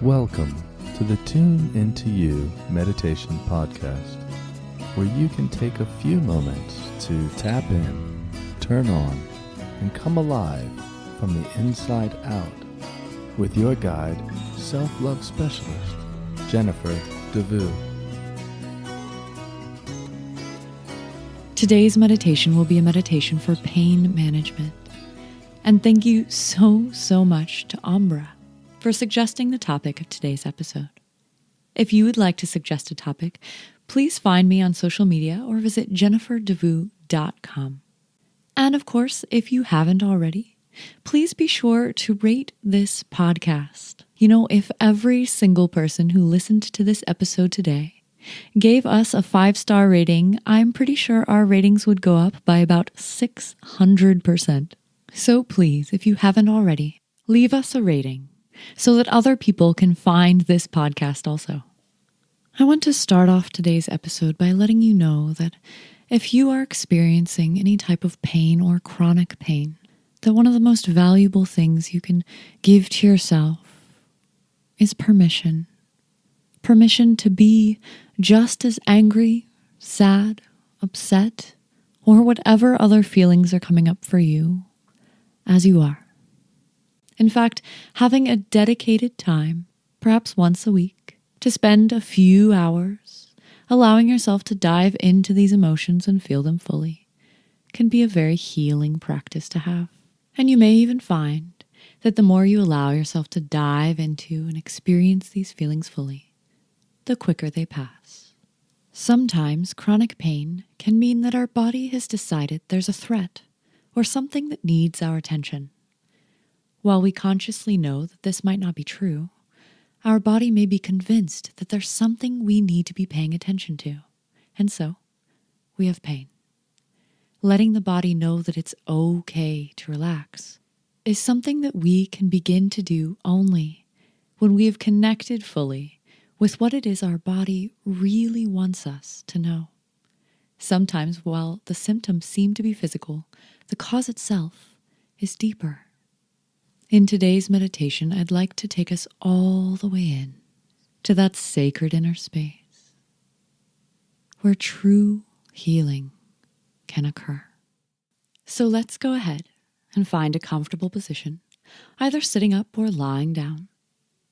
Welcome to the Tune Into You Meditation Podcast, where you can take a few moments to tap in, turn on, and come alive from the inside out with your guide, self-love specialist, Jennifer DeVue. Today's meditation will be a meditation for pain management. And thank you so much to Ambra for suggesting the topic of today's episode. If you would like to suggest a topic, please find me on social media or visit jenniferdevue.com. And of course, if you haven't already, please be sure to rate this podcast. You know, if every single person who listened to this episode today gave us a 5-star rating, I'm pretty sure our ratings would go up by about 600%. So please, if you haven't already, leave us a rating so that other people can find this podcast also. I want to start off today's episode by letting you know that if you are experiencing any type of pain or chronic pain, that one of the most valuable things you can give to yourself is permission. Permission to be just as angry, sad, upset, or whatever other feelings are coming up for you as you are. In fact, having a dedicated time, perhaps once a week, to spend a few hours allowing yourself to dive into these emotions and feel them fully can be a very healing practice to have. And you may even find that the more you allow yourself to dive into and experience these feelings fully, the quicker they pass. Sometimes chronic pain can mean that our body has decided there's a threat or something that needs our attention. While we consciously know that this might not be true, our body may be convinced that there's something we need to be paying attention to, and so we have pain. Letting the body know that it's okay to relax is something that we can begin to do only when we have connected fully with what it is our body really wants us to know. Sometimes, while the symptoms seem to be physical, the cause itself is deeper. In today's meditation, I'd like to take us all the way in to that sacred inner space where true healing can occur. So let's go ahead and find a comfortable position, either sitting up or lying down,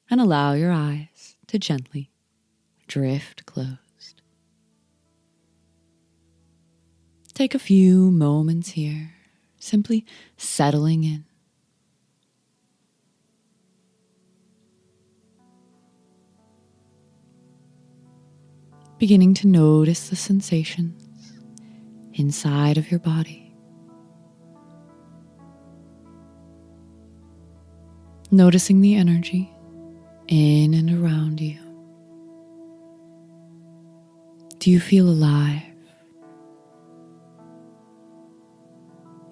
and allow your eyes to gently drift closed. Take a few moments here, simply settling in. Beginning to notice the sensations inside of your body. Noticing the energy in and around you. Do you feel alive?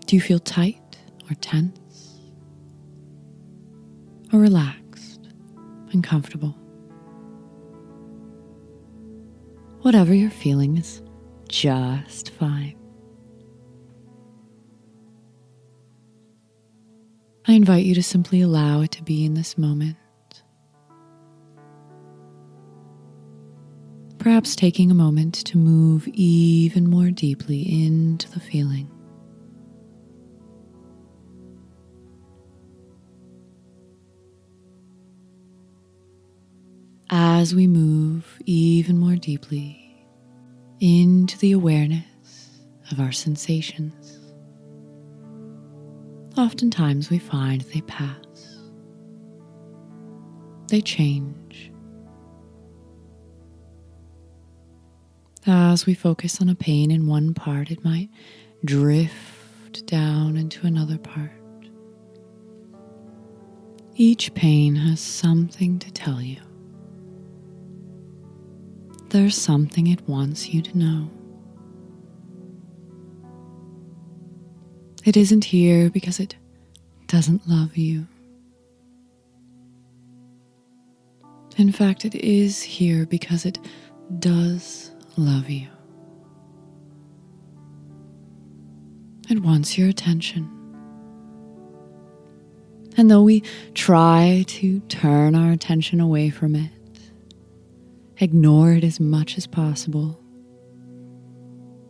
Do you feel tight or tense? Or relaxed and comfortable? Whatever you're feeling is just fine. I invite you to simply allow it to be in this moment. Perhaps taking a moment to move even more deeply into the feeling. As we move even more deeply into the awareness of our sensations, oftentimes we find they pass. They change. As we focus on a pain in one part, it might drift down into another part. Each pain has something to tell you. There's something it wants you to know. It isn't here because it doesn't love you. In fact, it is here because it does love you. It wants your attention. And though we try to turn our attention away from it, ignore it as much as possible,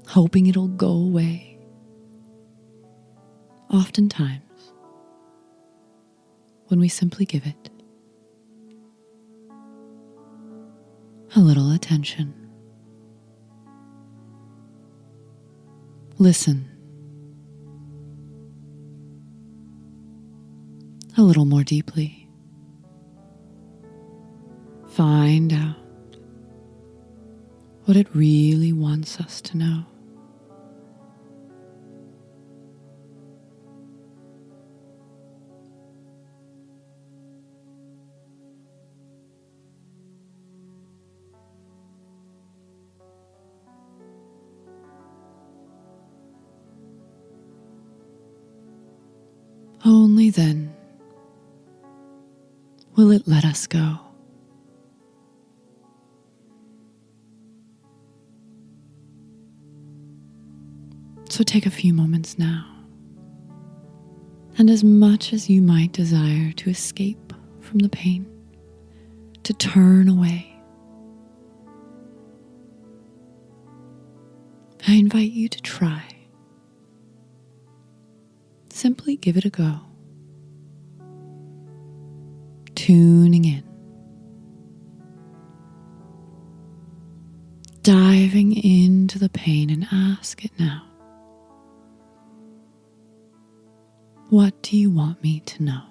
hoping it'll go away, oftentimes, when we simply give it a little attention, listen a little more deeply, find out what it really wants us to know. Only then will it let us go. So take a few moments now, and as much as you might desire to escape from the pain, to turn away, I invite you to try. Simply give it a go. Tuning in. Diving into the pain, and ask it now. What do you want me to know?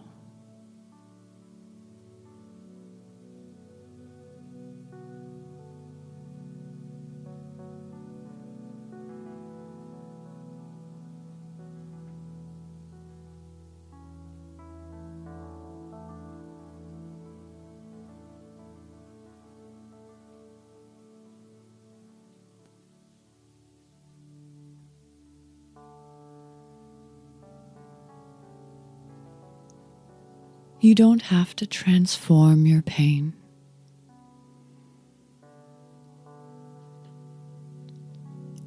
You don't have to transform your pain.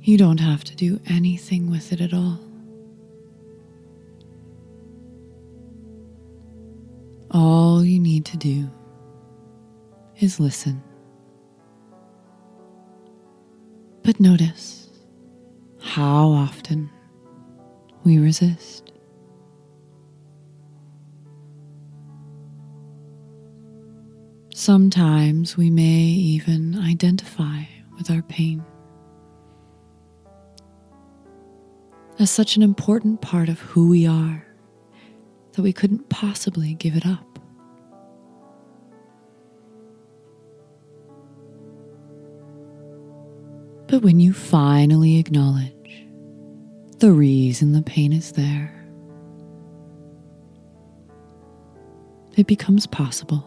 You don't have to do anything with it at all. All you need to do is listen. But notice how often we resist. Sometimes we may even identify with our pain as such an important part of who we are that we couldn't possibly give it up. But when you finally acknowledge the reason the pain is there, it becomes possible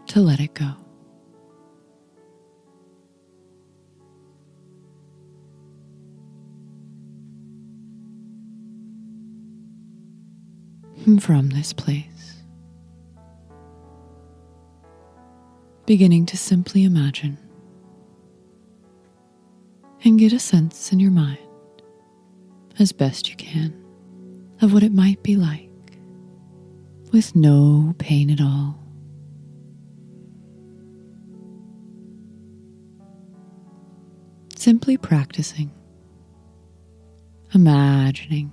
to let it go. And from this place, beginning to simply imagine and get a sense in your mind, as best you can, of what it might be like with no pain at all. Simply practicing, imagining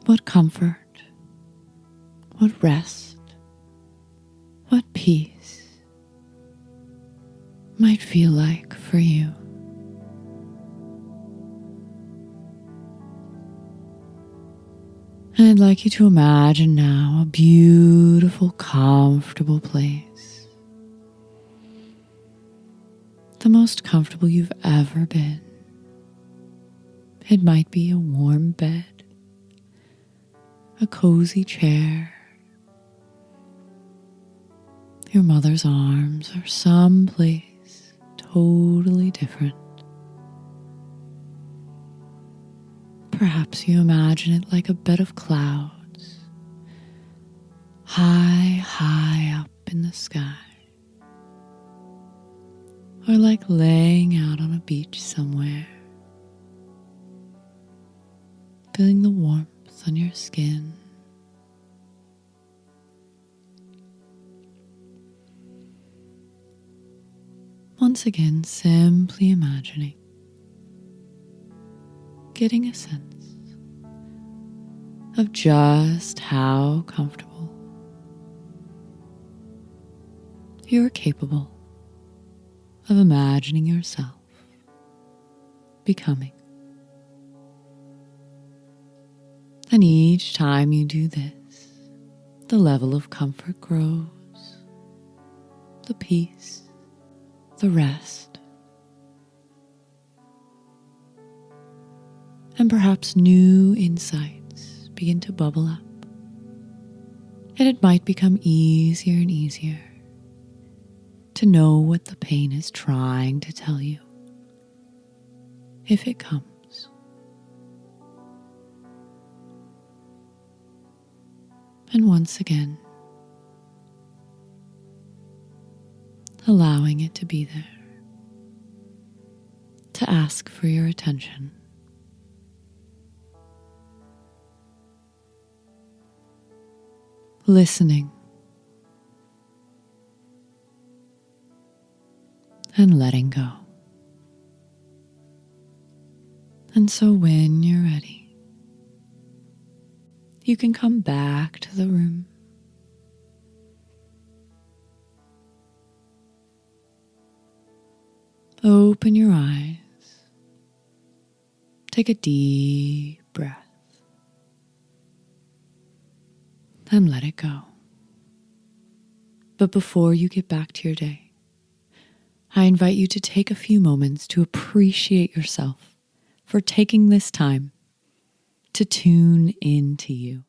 what comfort, what rest, what peace might feel like for you. And I'd like you to imagine now a beautiful, comfortable place. The most comfortable you've ever been. It might be a warm bed, a cozy chair, your mother's arms, or someplace totally different. Perhaps you imagine it like a bed of clouds, high, high up in the sky. Or like laying out on a beach somewhere. feeling the warmth on your skin. Once again, simply imagining, getting a sense of just how comfortable you are capable of imagining yourself becoming. And each time you do this, the level of comfort grows, the peace, the rest, and perhaps new insights begin to bubble up. And it might become easier and easier to know what the pain is trying to tell you, if it comes. And once again, allowing it to be there, to ask for your attention. Listening and letting go. And so when you're ready, you can come back to the room. Open your eyes. Take a deep breath. And let it go. But before you get back to your day, I invite you to take a few moments to appreciate yourself for taking this time to tune into you.